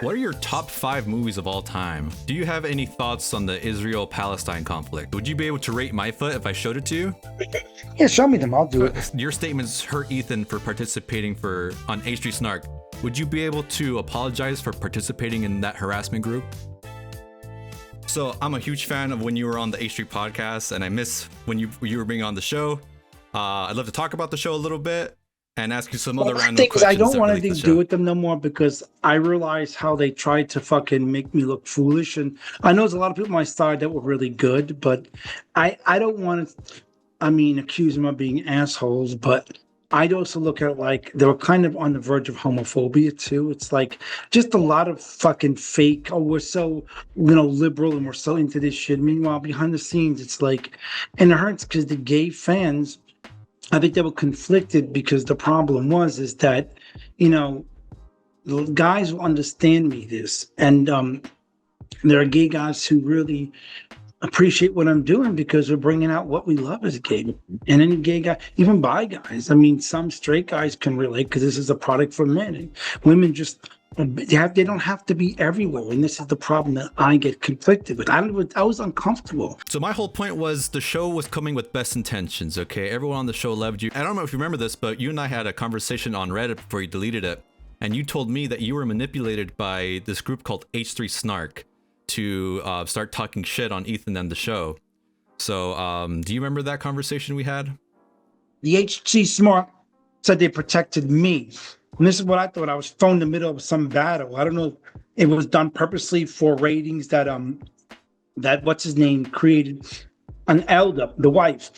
What are your top 5 movies of all time? Do you have any thoughts on the Israel Palestine conflict? Would you be able to rate My Foot if I showed it to you? Yeah, show me them. I'll do it. Your statements hurt Ethan for participating on H3Snark. Would you be able to apologize for participating in that harassment group? So I'm a huge fan of when you were on the H3 podcast, and I miss when you were being on the show. I'd love to talk about the show a little bit and ask you some other random questions. I don't want anything to do with them no more because I realize how they tried to fucking make me look foolish. And I know there's a lot of people on my side that were really good, but I don't want to, accuse them of being assholes, but I'd also look at it like they were kind of on the verge of homophobia too. It's like just a lot of fucking fake, oh, we're so, liberal and we're so into this shit. Meanwhile, behind the scenes, it's like, and it hurts because the gay fans, I think they were conflicted because the problem is that, the guys will understand me this. And there are gay guys who really appreciate what I'm doing because we're bringing out what we love as gay. And any gay guy, even bi guys. Some straight guys can relate because this is a product for men. And women just, they don't have to be everywhere. And this is the problem that I get conflicted with. I was uncomfortable. So my whole point was the show was coming with best intentions, okay? Everyone on the show loved you. I don't know if you remember this, but you and I had a conversation on Reddit before you deleted it. And you told me that you were manipulated by this group called H3Snark to start talking shit on Ethan and the show. So do you remember that conversation we had? The H3Snark said they protected me. And this is what I thought. I was thrown in the middle of some battle. I don't know if it was done purposely for ratings that what's his name created an elder, the wife.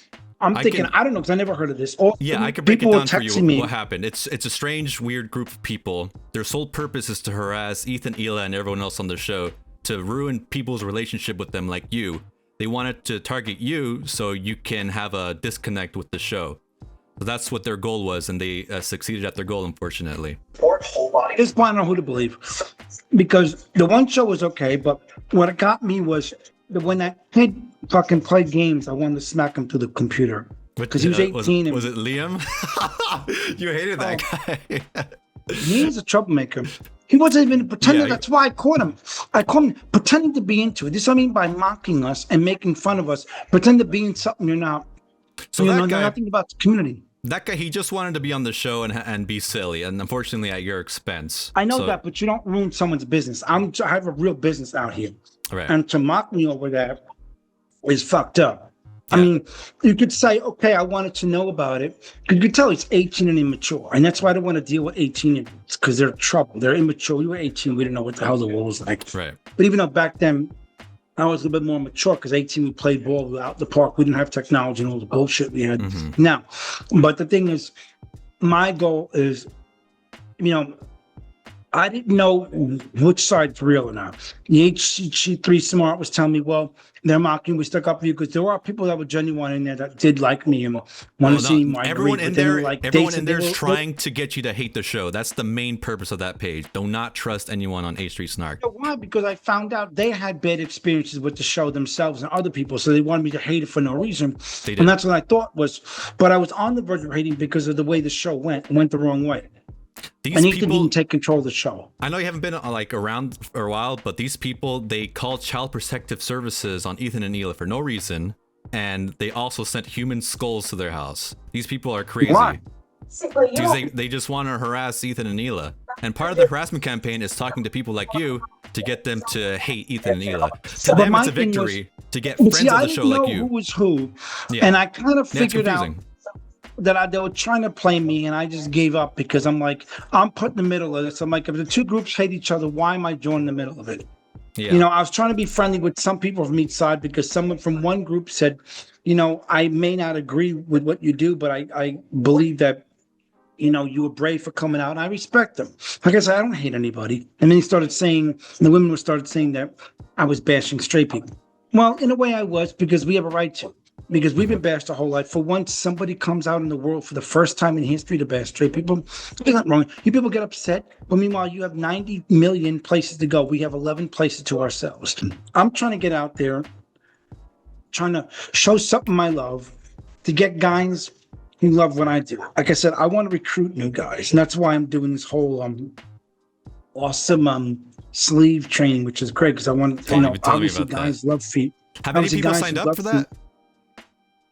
I don't know, because I never heard of this. I can break it down for you what happened. It's a strange, weird group of people. Their sole purpose is to harass Ethan, Hila, and everyone else on the show, to ruin people's relationship with them like you. They wanted to target you so you can have a disconnect with the show. So that's what their goal was, and they succeeded at their goal, unfortunately. At this point, I don't know who to believe. Because the one show was okay, but what got me was that when that kid fucking played games, I wanted to smack him through the computer. Because he was 18. Was it Liam? You hated that guy. He's a troublemaker. He wasn't even pretending. That's why I caught him. I caught him pretending to be into it. This is what I mean by mocking us and making fun of us. Pretend to be in something you're not. So that guy, nothing about the community. That guy, he just wanted to be on the show and be silly, and unfortunately at your expense. I know that, but you don't ruin someone's business. I have a real business out here. Right. And to mock me over that is fucked up. Yeah. You could say, okay, I wanted to know about it. You could tell he's 18 and immature. And that's why I don't want to deal with 18 because they're trouble. They're immature. We were 18. We didn't know what the hell the world was like. Right. But even though back then, I was a little bit more mature because 18, we played ball out the park. We didn't have technology and all the bullshit we had now. But the thing is, my goal is, I didn't know which side's real or not. The H3Smart was telling me, well, they're mocking, we stuck up for you, because there are people that were genuine in there that did like me and want to see my everyone in there is trying to get you to hate the show. That's the main purpose of that page. Do not trust anyone on H3Snark. Why? Because I found out they had bad experiences with the show themselves and other people, so they wanted me to hate it for no reason. And that's what I thought was, but I was on the verge of hating because of the way the show went the wrong way. And Ethan didn't take control of the show. I know you haven't been around for a while, but these people, they called Child Protective Services on Ethan and Hila for no reason, and they also sent human skulls to their house. These people are crazy. Why? Because they just want to harass Ethan and Hila. And part of the harassment campaign is talking to people like you to get them to hate Ethan and Hila. To them, it's a victory to get friends of the show like you. Who was who, and I kind of figured out that they were trying to play me, and I just gave up because I'm like, I'm put in the middle of this. I'm like, if the two groups hate each other, why am I joining the middle of it? Yeah. I was trying to be friendly with some people from each side because someone from one group said, I may not agree with what you do, but I believe that, you were brave for coming out, and I respect them. Like I said, I don't hate anybody. And then the women started saying that I was bashing straight people. Well, in a way I was, because we have a right to. Because we've been bashed our whole life. For once, somebody comes out in the world for the first time in history to bash straight people. There's nothing wrong. You people get upset, but meanwhile, you have 90 million places to go. We have 11 places to ourselves. I'm trying to get out there, trying to show something I love, to get guys who love what I do. Like I said, I want to recruit new guys, and that's why I'm doing this whole awesome sleeve training, which is great because I want, you know, obviously guys love feet. Have any people signed up for that?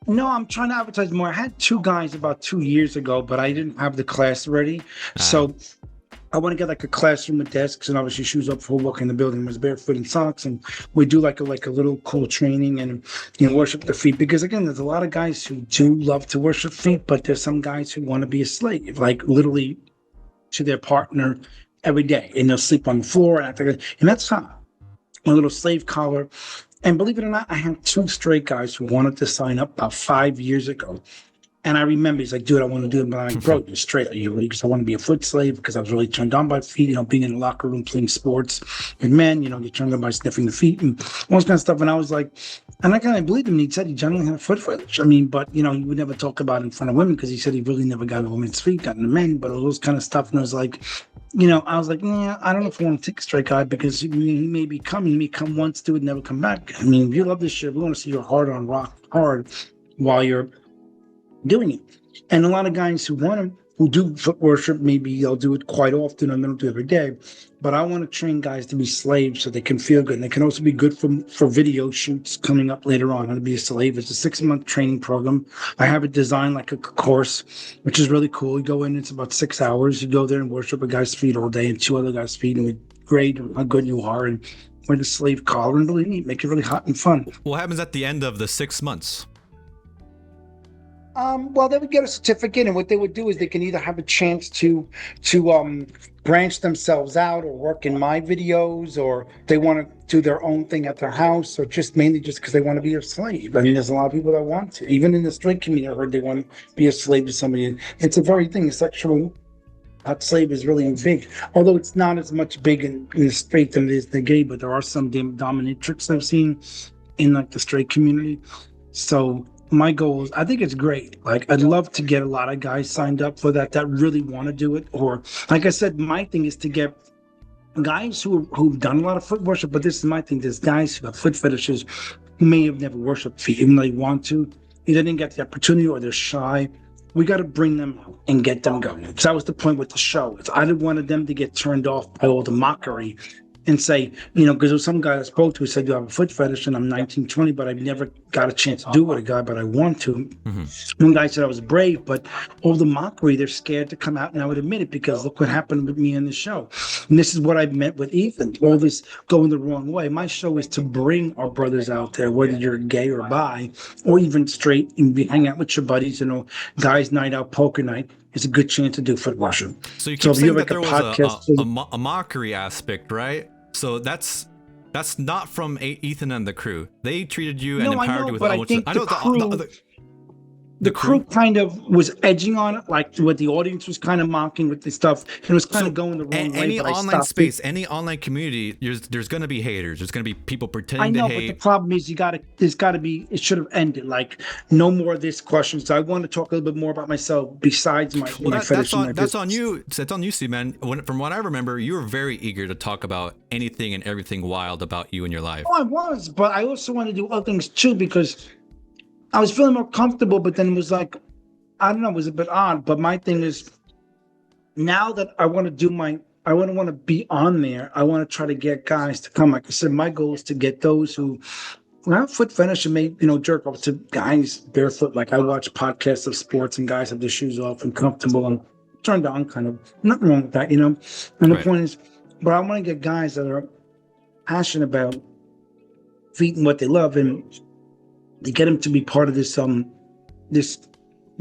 No, I'm trying to advertise more. I had 2 guys about 2 years ago, but I didn't have the class ready. So I want to get like a classroom with desks and obviously shoes up for walking in the building with barefoot and socks. And we do like a little cool training and, you know, worship the feet. Because again, there's a lot of guys who do love to worship feet, but there's some guys who want to be a slave, like literally to their partner every day. And they'll sleep on the floor and act like that. And that's not a little slave collar. And believe it or not, I had 2 straight guys who wanted to sign up about 5 years ago. And I remember he's like, dude, I want to do it. But I'm like, bro, you're straight. Are you ready? Because I want to be a foot slave because I was really turned on by feet, you know, being in the locker room, playing sports with men, you know, you're turned on by sniffing the feet and all this kind of stuff. And I was like, and I kind of believed him. He said he generally had a foot fetish. I mean, but, you know, he would never talk about it in front of women because he said he really never got a woman's feet, got into men, but all those kind of stuff. And I was like, you know, I was like, yeah, I don't know if I want to take a straight guy because he may come once, do it, never come back. I mean, if you love this shit, we want to see your heart on rock hard while you're doing it. And a lot of guys who do foot worship, maybe they'll do it quite often and they don't do it every day. But I want to train guys to be slaves so they can feel good. And they can also be good for video shoots coming up later on. How to be a slave. It's a 6-month training program. I have it designed like a course, which is really cool. You go in, it's about 6 hours. You go there and worship a guy's feet all day and 2 other guys' feet, and we grade how good you are and wear the slave collar and really neat, make it really hot and fun. What happens at the end of the 6 months? Well, they would get a certificate, and what they would do is they can either have a chance to branch themselves out or work in my videos, or they want to do their own thing at their house, or just mainly just because they want to be a slave. I mean, there's a lot of people that want to. Even in the straight community, I heard they want to be a slave to somebody. It's a very thing. Sexual slave is really big, although it's not as much big in the straight than it is the gay, but there are some dominatrix I've seen in like the straight community. So my goal is, I think it's great. Like, I'd love to get a lot of guys signed up for that really want to do it. Or, like I said, my thing is to get guys who've done a lot of foot worship, but this is my thing. There's guys who have foot fetishes who may have never worshipped feet, even though they want to. Either didn't get the opportunity or they're shy. We got to bring them out and get them going. Because that was the point with the show. I didn't want them to get turned off by all the mockery and say, you know, because there was some guy I spoke to who said, you have a foot fetish and I'm 19, 20, but I've never got a chance to do it with a guy, but I want to. Mm-hmm. One guy said I was brave, but all the mockery, they're scared to come out, and I would admit it because look what happened with me in the show. And this is what I meant with Ethan, all this going the wrong way. My show is to bring our brothers out there, whether you're gay or bi, or even straight, and be hang out with your buddies, you know, guys' night out, poker night. It's a good chance to do foot worship. So you keep saying that there was a mockery aspect, right? So that's not from Ethan and the crew. They treated you and empowered you with all the crew kind of was edging on it, like what the audience was kind of mocking with the stuff. It was kind of going the wrong way. Any online space, any online community, there's going to be haters. There's going to be people pretending to hate. I know, but the problem is it should have ended. Like, no more of this question. So I want to talk a little bit more about myself besides my fetish. That's on you. It's on you, C-man. From what I remember, you were very eager to talk about anything and everything wild about you in your life. Oh, I was, but I also want to do other things too because I was feeling more comfortable, but then it was like, I don't know, it was a bit odd. But my thing is, now that I want to be on there, I want to try to get guys to come. Like I said, my goal is to get those who have foot fetish and may, you know, jerk off to guys barefoot. Like, I watch podcasts of sports and guys have their shoes off and comfortable and turned on, kind of. Nothing wrong with that, you know? And the point is, but I want to get guys that are passionate about feet and what they love, and to get them to be part of this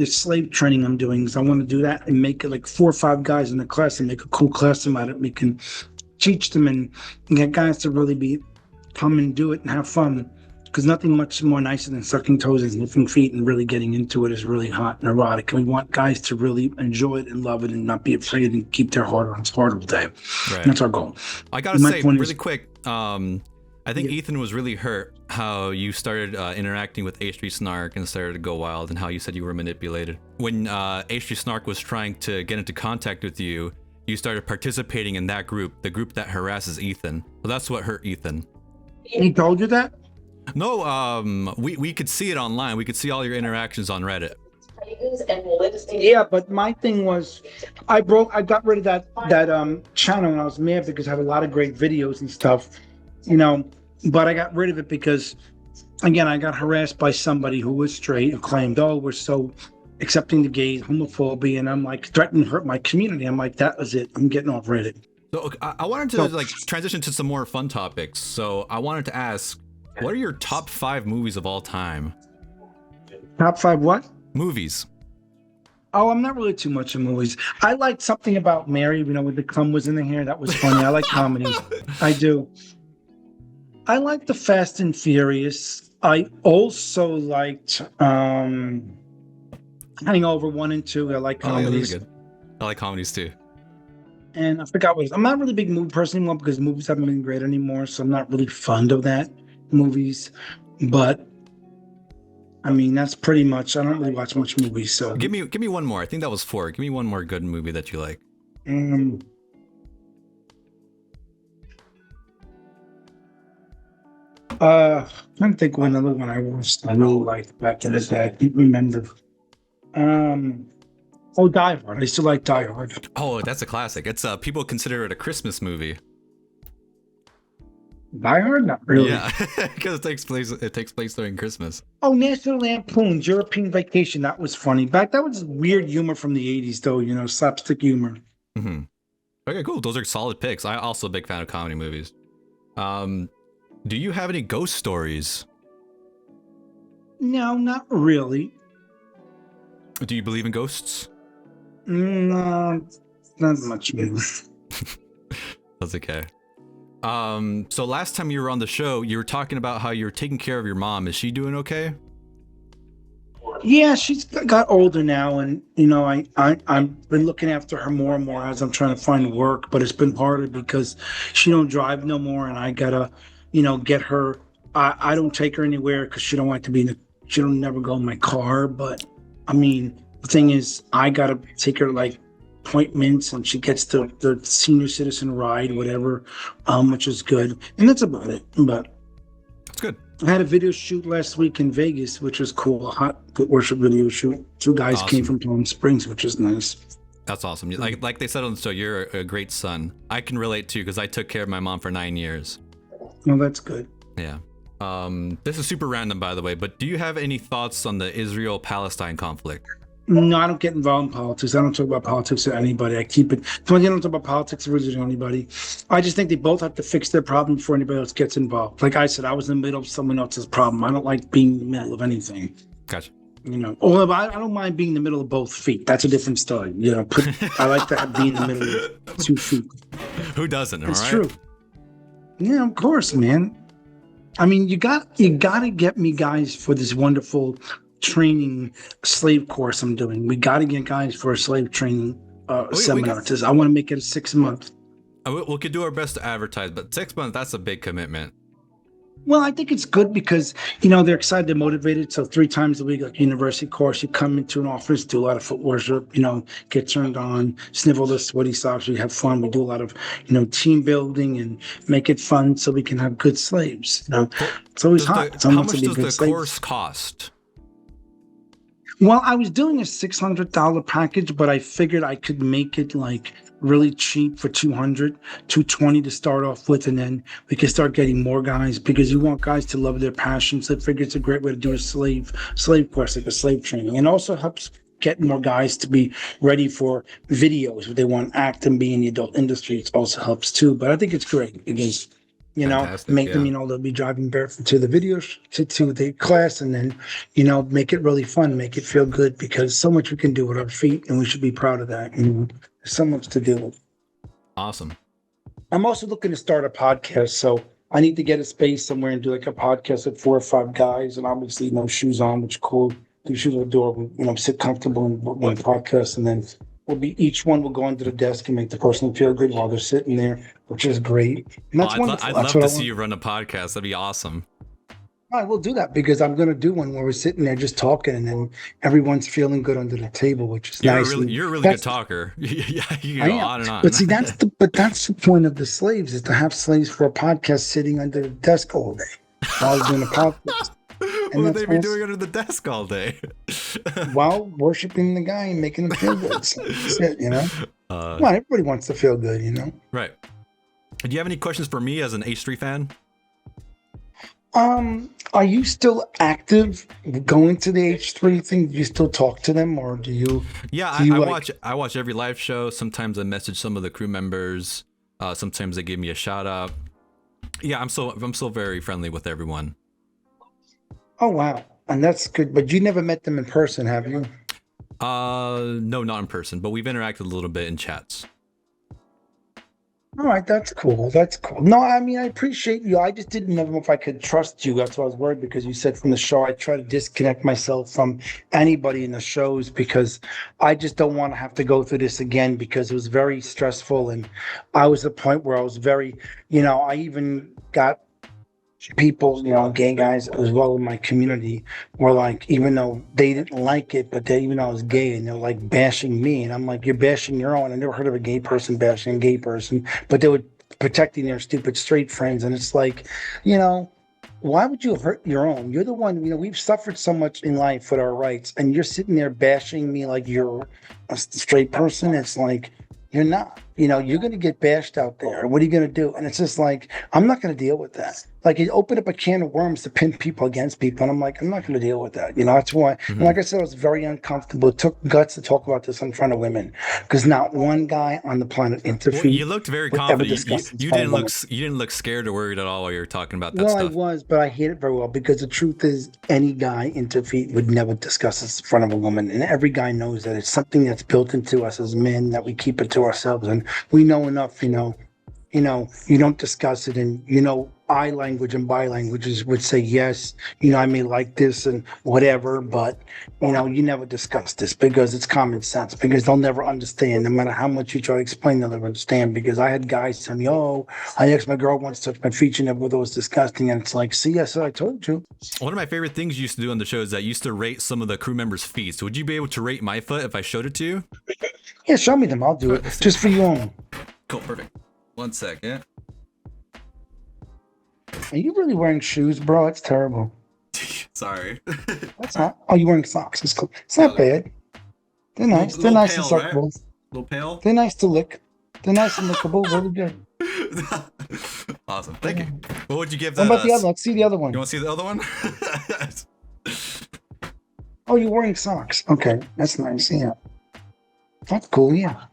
slave training I'm doing. Because I want to do that and make it like 4 or 5 guys in the class and make a cool class about it. We can teach them and get guys to really come and do it and have fun. Because nothing much more nicer than sucking toes and sniffing feet and really getting into it is really hot and erotic. And we want guys to really enjoy it and love it and not be afraid and keep their heart on hard all day. Right. That's our goal. I gotta say really quick, I think Ethan was really hurt how you started interacting with H3Snark and started to go wild, and how you said you were manipulated. When H3Snark was trying to get into contact with you, you started participating in that group, the group that harasses Ethan. Well, that's what hurt Ethan. He told you that? No, we could see it online. We could see all your interactions on Reddit. Yeah, but my thing was, I got rid of that channel, and I was mad because I had a lot of great videos and stuff, you know. But I got rid of it because, again, I got harassed by somebody who was straight and claimed, "Oh, we're so accepting the gays, homophobia," and I'm like, threatening to hurt my community. I'm like, that was it. I'm getting off Reddit. So I wanted to like transition to some more fun topics. So I wanted to ask, what are your top 5 movies of all time? Top 5 what? Movies. Oh, I'm not really too much in movies. I like Something About Mary, when the cum was in the hair. That was funny. I like comedies. I do. I like the Fast and Furious. I also liked Hangover 1 and 2. I like comedies. Yeah, good. I like comedies too. And I forgot I'm not really a big movie person anymore because movies haven't been great anymore, so I'm not really fond of that movies. But I mean, that's pretty much. I don't really watch much movies, so give me one more. I think that was 4. Give me one more good movie that you like. I'm trying to think of another one I watched. I really liked back in the day. I can't remember. Die Hard. I still like Die Hard. Oh, that's a classic. It's people consider it a Christmas movie. Die Hard? Not really. Yeah, because it takes place during Christmas. Oh, National Lampoon's European Vacation. That was funny. That was weird humor from the 80s, though, slapstick humor. Mm-hmm. Okay, cool. Those are solid picks. I'm also a big fan of comedy movies. Do you have any ghost stories? No, not really. Do you believe in ghosts? No, not much. That's okay. So last time you were on the show, you were talking about how you're taking care of your mom. Is she doing okay? Yeah, she's got older now, and I've been looking after her more and more as I'm trying to find work. But it's been harder because she don't drive no more, and I gotta, get her. I don't take her anywhere because she don't like to be she don't never go in my car. But I mean, the thing is, I gotta take her like appointments, and she gets the senior citizen ride, whatever, which is good, and that's about it. But that's good. I had a video shoot last week in Vegas, which was cool. A hot worship video shoot. 2 guys came from Palm Springs, which is nice. That's awesome. Like they said on the show, you're a great son. I can relate too because I took care of my mom for 9 years. Well, that's good. Yeah. This is super random, by the way, but do you have any thoughts on the Israel Palestine conflict? No, I don't get involved in politics. I don't talk about politics to anybody. I keep it. When I don't talk about politics or religion to anybody. I just think they both have to fix their problem before anybody else gets involved. Like I said, I was in the middle of someone else's problem. I don't like being in the middle of anything. Gotcha. Or I don't mind being in the middle of both feet. That's a different story. I like to be in the middle of 2 feet. Who doesn't? It's true. Yeah, of course, man. I mean, you got to get me guys for this wonderful training slave course I'm doing. We got to get guys for a slave training seminar. I want to make it a 6-month. We could do our best to advertise, but 6 months, that's a big commitment. Well, I think it's good because, they're excited, they're motivated. So 3 times a week, like university course, you come into an office, do a lot of foot worship, get turned on, snivel the sweaty socks, we have fun. We do a lot of, team building and make it fun so we can have good slaves. It's always hot. How much does the course cost? Well, I was doing a $600 package, but I figured I could make it like really cheap for $220 to start off with, and then we can start getting more guys because you want guys to love their passion. So I figure it's a great way to do a slave course, like a slave training, and also helps get more guys to be ready for videos if they want to act and be in the adult industry. It also helps too. But I think it's great because make them, they'll be driving barefoot to the videos, to the class, and then, make it really fun, make it feel good because so much we can do with our feet and we should be proud of that. There's so much to do. Awesome. I'm also looking to start a podcast, so I need to get a space somewhere and do like a podcast with 4 or 5 guys, and obviously no shoes on, which is cool. Do shoes on the door, sit comfortable and one podcast, and then each one will go under the desk and make the person feel good while they're sitting there, which is great. And that's wonderful. I'd love to see you run a podcast. That'd be awesome. I will do that because I'm going to do one where we're sitting there just talking and then everyone's feeling good under the table, which is nice. You're a really good talker. Yeah, you go on and on. But see, that's the point of the slaves is to have slaves for a podcast sitting under the desk all day while doing a podcast. And would that's they be doing under the desk all day? While worshiping the guy and making him feel good. So that's it, you know? Come on, everybody wants to feel good, you know? Right. Do you have any questions for me as an H3 fan? Are you still active going to the H3 thing? Do you still talk to them, or do you? Yeah, I watch every live show. Sometimes I message some of the crew members. Sometimes they give me a shout out. Yeah, I'm so very friendly with everyone. Oh wow, and that's good. But you never met them in person, have you? No, not in person, but we've interacted a little bit in chats. All right, that's cool. That's cool. No, I mean, I appreciate you. I just didn't know if I could trust you. That's why I was worried, because you said from the show, I try to disconnect myself from anybody in the shows because I just don't want to have to go through this again, because it was very stressful. And I was at the point where I was very, I even got people, gay guys as well in my community were like, even though they didn't like it, but even though I was gay, and they're like bashing me, and I'm like, you're bashing your own. I never heard of a gay person bashing a gay person, but they were protecting their stupid straight friends. And it's like, why would you hurt your own? You're the one, we've suffered so much in life with our rights, and you're sitting there bashing me like you're a straight person. It's like, you're not. You're going to get bashed out there. What are you going to do? And it's just like, I'm not going to deal with that. Like, you open up a can of worms to pin people against people. And I'm like, I'm not going to deal with that. That's why. Mm-hmm. And like I said, I was very uncomfortable. It took guts to talk about this in front of women, because not one guy on the planet interviewed. Well, you looked very confident. You didn't look scared or worried at all while you were talking about that stuff. Well, I was, but I hate it very well, because the truth is, any guy interviewed would never discuss this in front of a woman. And every guy knows that it's something that's built into us as men, that we keep it to ourselves. And we know enough, you don't discuss it. And, I language and bi languages would say, yes, I may like this and whatever, but, you never discuss this, because it's common sense, because they'll never understand. No matter how much you try to explain, they'll never understand. Because I had guys tell me, I asked my girl once to touch my feet, and never thought it was disgusting. And it's like, see, I said, I told you. One of my favorite things you used to do on the show is that you used to rate some of the crew members' feet. So would you be able to rate my foot if I showed it to you? Yeah, show me them. I'll do it. Just for you only. Cool, perfect. 1 second. Are you really wearing shoes, bro? That's terrible. Sorry. That's not. Oh, you're wearing socks. It's cool. It's not bad. They're nice. They're nice and suckable. Right? A little pale. They're nice to lick. They're nice and lickable. Really good. Awesome. Thank you. What would you give that? What about the other? Let's see the other one. You want to see the other one? Oh, you're wearing socks. Okay, that's nice. Yeah. That's cool. Yeah.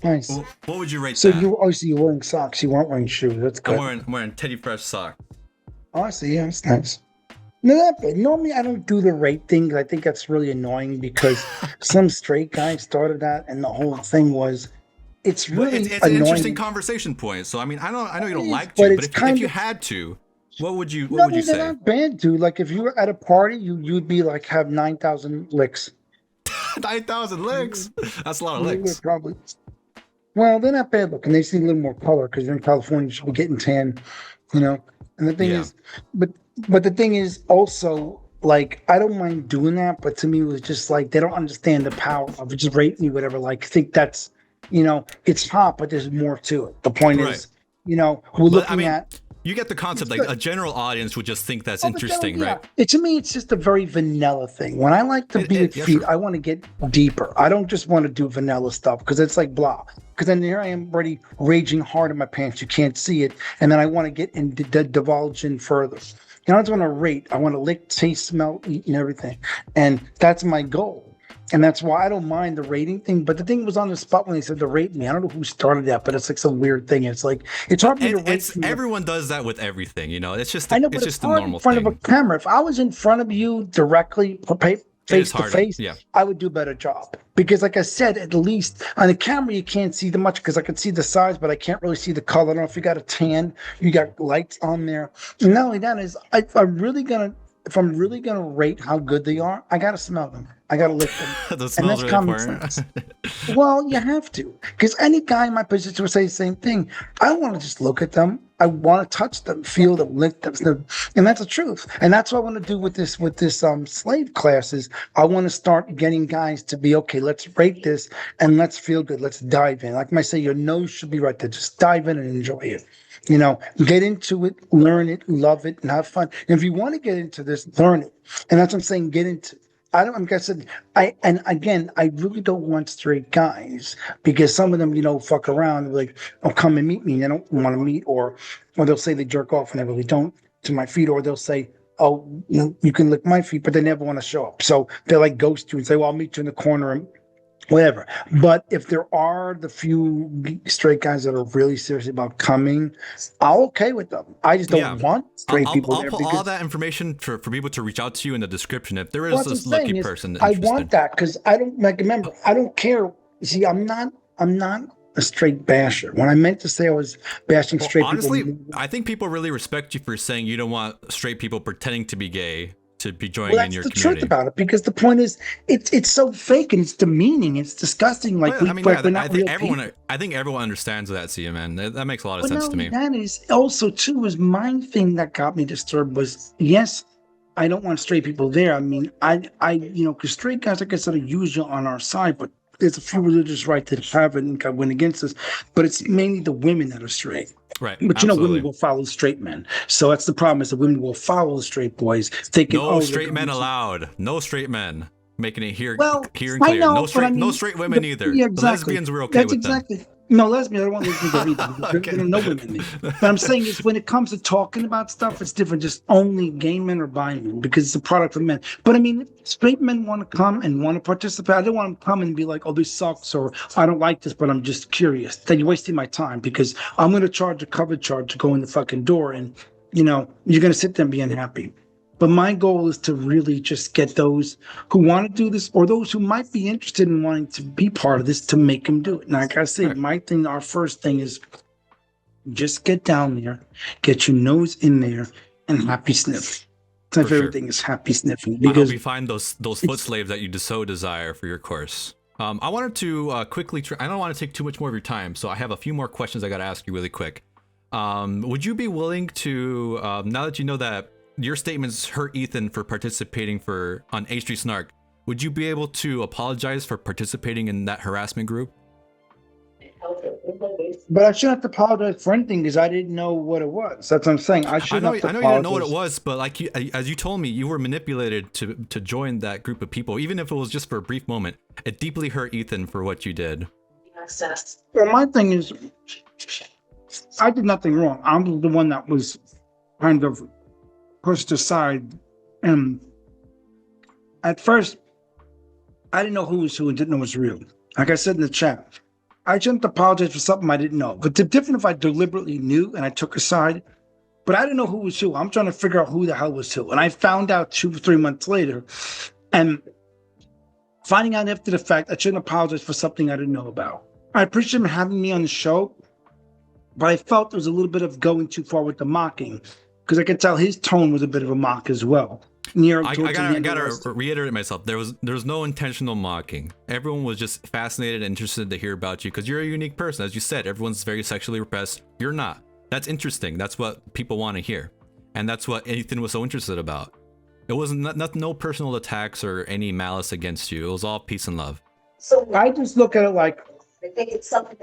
Nice. Well, what would you rate so that? You're wearing socks. You weren't wearing shoes. That's good. I'm wearing Teddy Fresh socks. Oh, I see. Yeah, that's nice. No, that bad. Normally, I don't do the rate thing. I think that's really annoying, because some straight guy started that, and the whole thing was, it's really it's an interesting conversation point. So I mean, I know you don't like to, but if you had to, what would you say? They're not bad, dude. Like, if you were at a party, you'd be like, have 9,000 licks. 9,000 licks? That's a lot of licks. Probably. Well, they're not bad looking. They see a little more color, because you're in California, you should be getting tan, And the thing is, but the thing is also, like, I don't mind doing that, but to me, it was just like, they don't understand the power of it. Just rate me, whatever. Like, think that's, it's hot, but there's more to it. The point is, we're looking at. You get the concept. Like, a general audience would just think that's interesting, right? To me, it's just a very vanilla thing. When I like to be at feet, I want to get deeper. I don't just want to do vanilla stuff, because it's like blah. Because then here I am already raging hard in my pants. You can't see it. And then I want to get in, divulge in further. I just want to rate. I want to lick, taste, smell, eat, and everything. And that's my goal. And that's why I don't mind the rating thing. But the thing was on the spot when they said to rate me. I don't know who started that, but it's like some weird thing. It's like, it's hard for me to rate. Everyone does that with everything, It's just it's just the normal thing. In front of a camera. If I was in front of you directly, face to face, I would do a better job. Because like I said, at least on the camera, you can't see the much, because I can see the size, but I can't really see the color. I don't know if you got a tan, you got lights on there. And not only that is, if I'm really gonna rate how good they are, I gotta smell them. I gotta lick them. The smells really important. Well, you have to, because any guy in my position would say the same thing. I don't want to just look at them. I want to touch them, feel them, lick them, and that's the truth. And that's what I want to do with this slave classes. I want to start getting guys to be, okay, let's rate this and let's feel good. Let's dive in. Like I say, your nose should be right there. Just dive in and enjoy it. Get into it, learn it, love it, and have fun. And if you want to get into this, learn it. And that's what I'm saying. Get into. I don't. Like I said, and again, I really don't want straight guys because some of them, fuck around. Like, oh, come and meet me. And they don't want to meet, or they'll say they jerk off and they really don't to my feet, or they'll say, oh, you can lick my feet, but they never want to show up. So they're like ghost you and say, well, I'll meet you in the corner and whatever. But if there are the few straight guys that are really serious about coming, I'm okay with them. I just don't want straight people I'll there. put all that information for people to reach out to you in the description. If there is this lucky person interested. I want that because I don't remember. I don't care. See, I'm not a straight basher. When I meant to say I was bashing straight honestly, people, I think people really respect you for saying you don't want straight people pretending to be gay to be joining in your community. That's the truth about it, because the point is, it's so fake and it's demeaning, it's disgusting. Like, I think everyone understands that, C-man. That makes a lot of sense to me. That is also too was my thing that got me disturbed was, yes, I don't want straight people there. I mean, because straight guys, like I said, are usually on our side, but there's a few religious rights that have it and went against us, but it's mainly the women that are straight. Right. But absolutely. Women will follow straight men. So that's the problem, is that women will follow the straight boys, thinking, no straight men allowed. No straight men. Making it here and clear. Know, no straight women either. Yeah, exactly. Lesbians were okay with them. No, lesbians, I don't want lesbians to read them. Okay. No women there. But I'm saying is, when it comes to talking about stuff, it's different. Just only gay men or bi men, because it's a product of men. But I mean, straight men want to come and want to participate. I don't want them to come and be like, oh, this sucks, or I don't like this, but I'm just curious. Then you're wasting my time, because I'm going to charge a cover charge to go in the fucking door, and you're going to sit there and be unhappy. But my goal is to really just get those who want to do this, or those who might be interested in wanting to be part of this, to make them do it. And like I say, our first thing is just get down there, get your nose in there, and happy sniff. My favorite thing is happy sniffing. Because we find those foot slaves that you so desire for your course. I wanted to quickly, I don't want to take too much more of your time, so I have a few more questions I got to ask you really quick. Would you be willing to, now that you know that your statements hurt Ethan for participating on H3Snark, would you be able to apologize for participating in that harassment group? But I shouldn't have to apologize for anything, because I didn't know what it was. That's what I'm saying. I know you didn't know what it was, but like as you told me, you were manipulated to join that group of people, even if it was just for a brief moment. It deeply hurt Ethan for what you did. Well, my thing is, I did nothing wrong. I'm the one that was kind of pushed aside, and at first I didn't know who was who and didn't know was real. Like I said in the chat, I shouldn't apologize for something I didn't know. But it's different if I deliberately knew and I took a side, but I didn't know who was who. I'm trying to figure out who the hell was who, and I found out 2 or 3 months later. And finding out after the fact, I shouldn't apologize for something I didn't know about. I appreciate him having me on the show, but I felt there was a little bit of going too far with the mocking, because I could tell his tone was a bit of a mock as well. I gotta reiterate myself. There was no intentional mocking. Everyone was just fascinated and interested to hear about you, because you're a unique person. As you said, everyone's very sexually repressed. You're not. That's interesting. That's what people want to hear, and that's what Ethan was so interested about. It wasn't no personal attacks or any malice against you. It was all peace and love. So I just look at it like, I think it's something.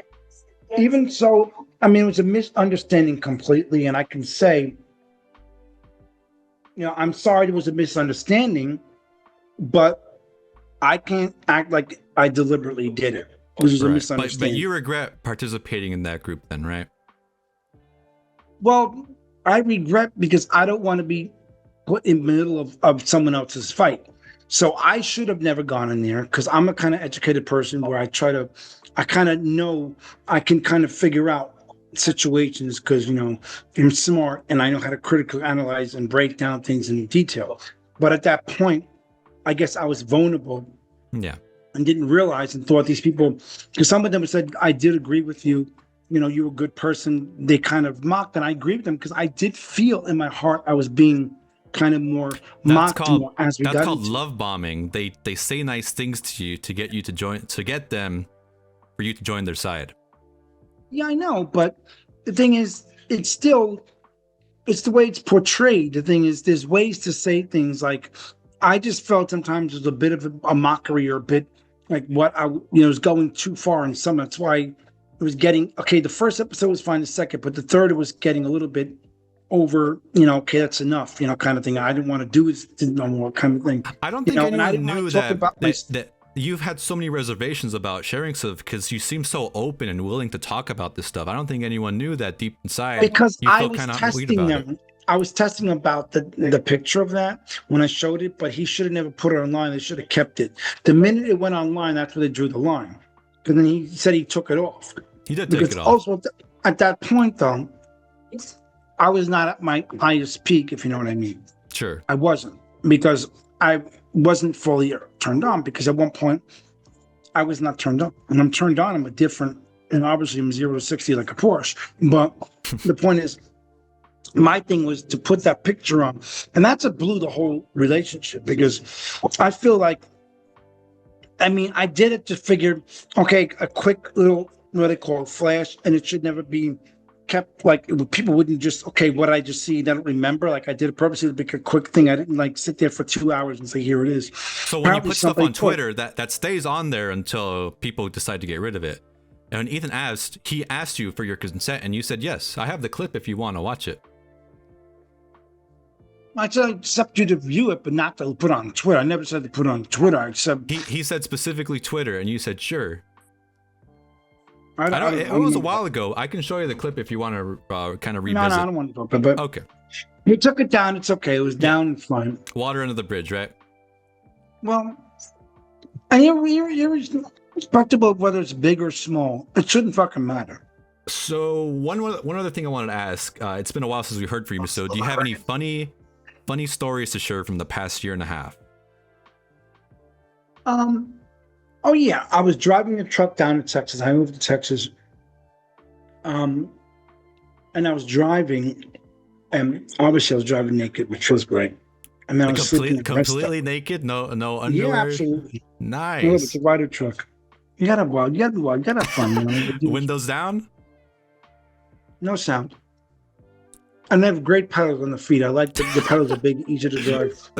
Even so, I mean, it was a misunderstanding completely, and I can say, I'm sorry it was a misunderstanding, but I can't act like I deliberately did it. It was a misunderstanding. But you regret participating in that group then, right? Well, I regret because I don't want to be put in the middle of someone else's fight. So I should have never gone in there, because I'm a kind of educated person where I kind of know, I can kind of figure out situations, because I'm smart and I know how to critically analyze and break down things in detail. But at that point, I guess I was vulnerable, and didn't realize, and thought these people, because some of them said, I did agree with you, you're a good person. They kind of mocked, and I agreed with them, because I did feel in my heart I was being kind of more mocked more as we got into. That's called love bombing. They say nice things to you to get you to join, to get them for you to join their side. Yeah, I know, but the thing is, it's the way it's portrayed. The thing is, there's ways to say things like, I just felt sometimes it was a bit of a mockery, or a bit like what I was going too far in some. That's why it was getting okay. The first episode was fine. The second, but the third, it was getting a little bit over. Okay, that's enough. Kind of thing. I didn't want to do it no more, kind of thing. I don't think anyone knew that you've had so many reservations about sharing stuff because you seem so open and willing to talk about this stuff. I don't think anyone knew that deep inside. Because I was testing them. I was testing about the picture of that when I showed it, but he should have never put it online. They should have kept it. The minute it went online, that's where they drew the line. Because then he said he took it off. He did take it off. Also, at that point, though, I was not at my highest peak, if you know what I mean. Sure. I wasn't, because I wasn't fully turned on, because at one point I was not turned on. When I'm turned on, I'm a different, and obviously I'm 0 to 60 like a Porsche. But the point is, my thing was to put that picture on, and that's what blew the whole relationship, because I feel like, I did it to figure, okay, a quick little, what they call flash, and it should never be kept, like, people wouldn't just, okay, what I just see, they don't remember. Like, I did it purposely to make a quick thing. I didn't, like, sit there for 2 hours and say, here it is. So when you put stuff on Twitter, that stays on there until people decide to get rid of it. And when Ethan asked you for your consent, and you said, yes, I have the clip if you want to watch it. I said I accept you to view it, but not to put on Twitter. I never said to put on Twitter. I said he said specifically Twitter, and you said sure. It was a while ago. I can show you the clip if you want to kind of revisit. No, I don't want to talk about it. Okay. He took it down. It's okay. It was down. It's fine. Water under the bridge, right? Well, and you're respectable of whether it's big or small. It shouldn't fucking matter. So one other thing I wanted to ask. It's been a while since we heard from you. So do you have any funny stories to share from the past year and a half? Oh yeah, I was driving a truck down to Texas. I moved to Texas, and I was driving, and obviously I was driving naked, which was great. And then I was completely naked, no underwear. Yeah, absolutely. Nice. No, it's a rider truck. You gotta have fun. Windows down. No sound. And they have great pedals on the feet. I like the pedals are big, easy to drive.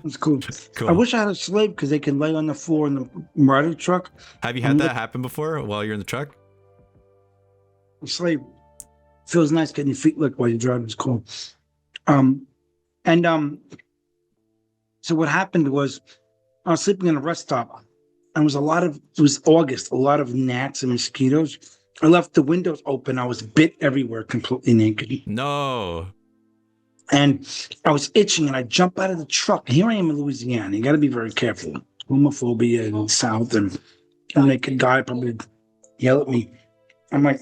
It's cool. I wish I had a slave because they can lay on the floor in the rider truck. Have you had that happen before while you're in the truck? A slave feels nice getting your feet licked while you're driving. It's cool. So what happened was I was sleeping in a rest stop, and it was August, a lot of gnats and mosquitoes. I left the windows open. I was bit everywhere, completely naked. No. And I was itching, and I jump out of the truck. Here I am in Louisiana. You got to be very careful. Homophobia in the South, and a naked guy probably yell at me. I'm like,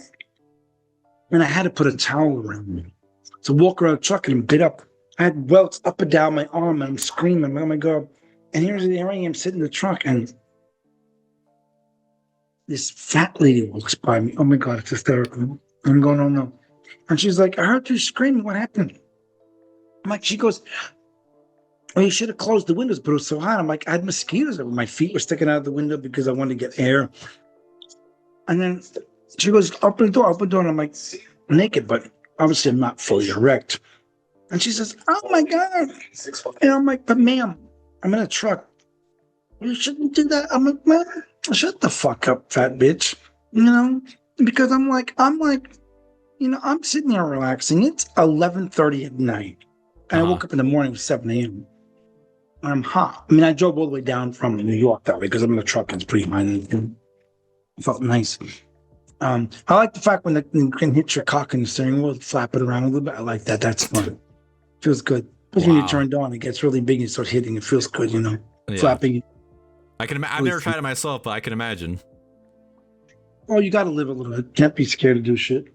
and I had to put a towel around me. So walk around the truck, and I'm bit up. I had welts up and down my arm, and I'm screaming, oh my God. And here I am sitting in the truck, and this fat lady walks by me. Oh my God, it's hysterical. I'm going, oh no. And she's like, I heard you screaming. What happened? I'm like, she goes, well, you should have closed the windows, but it was so hot. I'm like, I had mosquitoes over. My feet were sticking out of the window because I wanted to get air. And then she goes, open the door. And I'm like, naked, but obviously I'm not fully erect. And she says, oh my God. And I'm like, but ma'am, I'm in a truck. You shouldn't do that. I'm like, man, shut the fuck up, fat bitch. Because I'm like, I'm sitting there relaxing. It's 11:30 at night. And I woke up in the morning at 7 a.m. And I'm hot. I drove all the way down from New York that way because I'm in the truck and it's pretty high. And it felt nice. I like the fact when you can hit your cock in the steering wheel, flap it around a little bit. I like that. That's fun. Feels good. Because when you turned on, it gets really big and you start hitting. It feels good, Yeah. Flapping. I can. I've never tried it myself, but I can imagine. Oh, you got to live a little bit. Can't be scared to do shit.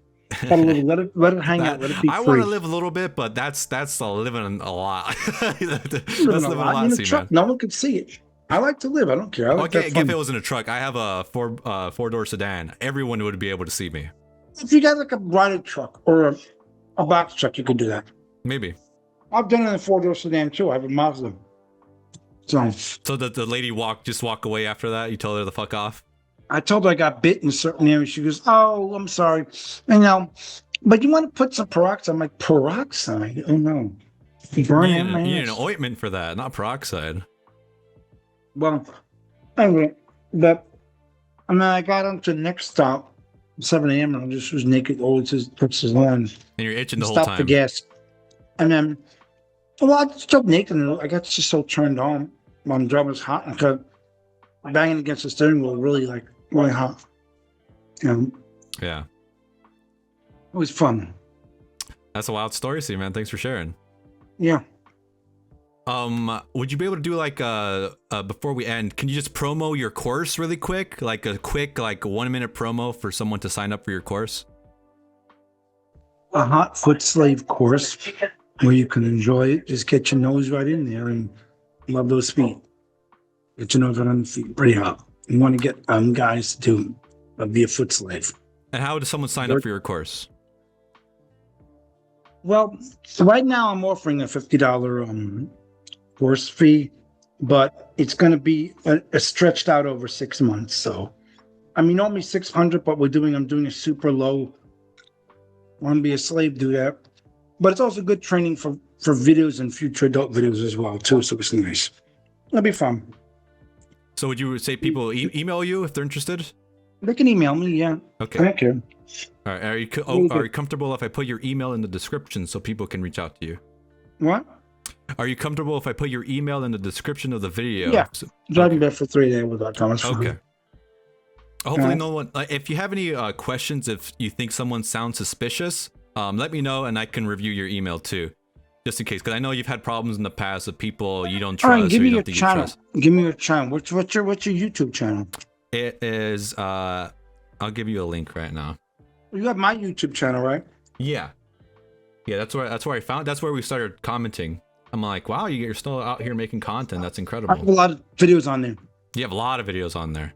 Gotta live, let it hang out. Let it be free. I want to live a little bit, but that's living a lot. That's living a lot. In a truck, no one could see it. I like to live. I don't care. I like if it was in a truck, I have a four-door sedan. Everyone would be able to see me. If you got like a rider truck or a box truck, you could do that. Maybe. I've done it in a four-door sedan too. I have a Mazda. So the lady walk away after that? You told her to fuck off? I told her I got bit in a certain area. She goes, oh, I'm sorry. But you want to put some peroxide? I'm like, peroxide? Oh, no. You need an ointment for that, not peroxide. Well, anyway, I got on to the next stop. 7 a.m. and I just was naked. Oh, it's his lawn. And you're itching the whole Stop time. for gas. And then, well, I just jumped naked and I got just so turned on. My job was hot and kept banging against the steering wheel, really hot. Yeah. It was fun. That's a wild story, C-man. Thanks for sharing. Yeah. Would you be able to do like before we end, can you just promo your course really quick? Like a quick 1 minute promo for someone to sign up for your course? A hot foot slave course where you can enjoy it. Just get your nose right in there and love those feet. Get your nose right on the feet. Pretty hot. You want to get guys to be a foot slave. And how does someone sign up for your course? Well, right now I'm offering a $50 course fee, but it's going to be a stretched out over 6 months. So, I mean, normally $600, but I'm doing a super low. Want to be a slave, do that. But it's also good training for videos and future adult videos as well, too. So it's nice. It'll be fun. So would you say people email you if they're interested? They can email me, yeah. Okay. Thank you. All right. Are you comfortable if I put your email in the description so people can reach out to you? What? Are you comfortable if I put your email in the description of the video? Yeah. Driving back for 3 days without comments. Okay. Hopefully no one, if you have any questions, if you think someone sounds suspicious, let me know and I can review your email too. Just in case, because I know you've had problems in the past with people you don't trust. All right, give me your channel. Give me your channel. What's your YouTube channel? It is, I'll give you a link right now. You have my YouTube channel, right? Yeah. Yeah, that's where I found, that's where we started commenting. I'm like, wow, you're still out here making content. That's incredible. I have a lot of videos on there. You have a lot of videos on there.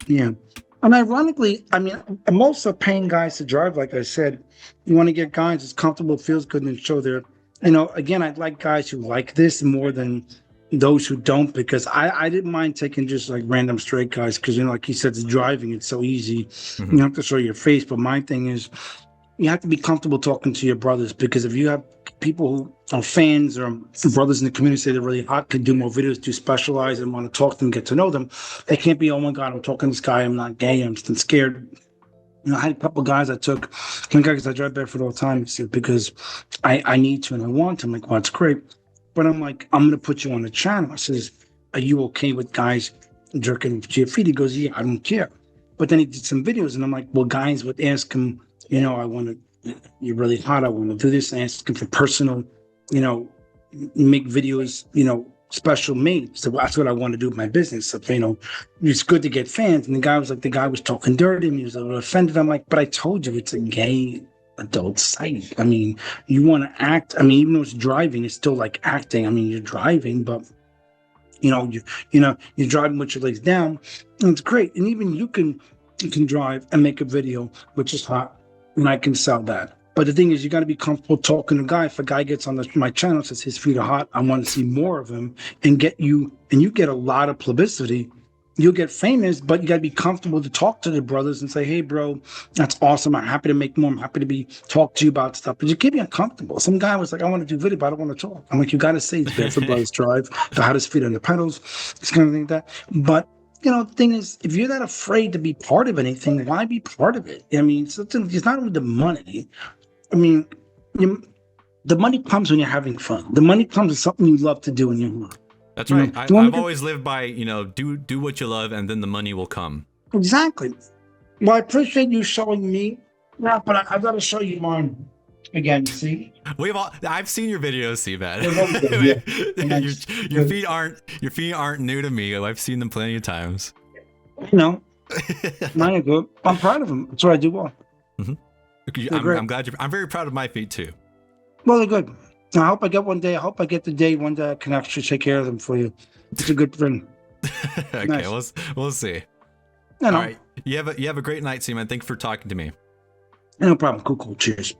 Yeah. And ironically, I mean, I'm also paying guys to drive, like I said. You want to get guys as comfortable, feels good, and show their, again, I'd like guys who like this more than those who don't, because I didn't mind taking just like random straight guys, because, like he said, the driving, it's so easy. Mm-hmm. You don't have to show your face. But my thing is, you have to be comfortable talking to your brothers, because if you have people who are fans or brothers in the community say they're really hot, can do more videos, do specialize and want to talk to them, get to know them, they can't be, oh my God, I'm talking to this guy, I'm not gay, I'm just scared. I had a couple of guys I took, one guy, because I drive Bedford all the time, because I need to and I want to. I'm like, well, it's great. But I'm like, I'm going to put you on the channel. I says, are you okay with guys jerking to your feet? He goes, yeah, I don't care. But then he did some videos and I'm like, well, guys would ask him, I want to, you're really hot, I want to do this, and ask him for personal, make videos, special made. So that's what I want to do with my business. So, it's good to get fans. And the guy was talking dirty and he was a little offended. I'm like, but I told you it's a gay adult site. I mean, you want to act. I mean, even though it's driving, it's still like acting. I mean, you're driving, but you're driving with your legs down, and it's great. And even you can drive and make a video, which is hot, and I can sell that. But the thing is, you got to be comfortable talking to a guy. If a guy gets on my channel, says his feet are hot, I want to see more of him, and you get a lot of publicity. You'll get famous, but you got to be comfortable to talk to the brothers and say, hey, bro, that's awesome. I'm happy to make more. I'm happy to talk to you about stuff. But you can't be uncomfortable. Some guy was like, I want to do video, but I don't want to talk. I'm like, you got to say it's Bedford Brothers Drive, the hottest feet on the pedals, this kind of thing like that. But the thing is, if you're not afraid to be part of anything, why be part of it? I mean, it's not only the money. I mean, the money comes when you're having fun. The money comes with something you love to do in your life. That's right. I've always lived by, do what you love, and then the money will come. Exactly. Well, I appreciate you showing me. Yeah, but I've got to show you mine again. See, I've seen your videos, C-man. Yeah. Your feet aren't new to me. I've seen them plenty of times. Mine are good. I'm proud of them. That's what I do well. Mm-hmm. I'm very proud of my feet too. Well, they're good. I hope I get the day one day I can actually take care of them for you. It's a good thing. Okay, nice. We'll see. All right. You have a great night, C-man. Thanks for talking to me. No problem. Cool. Cheers.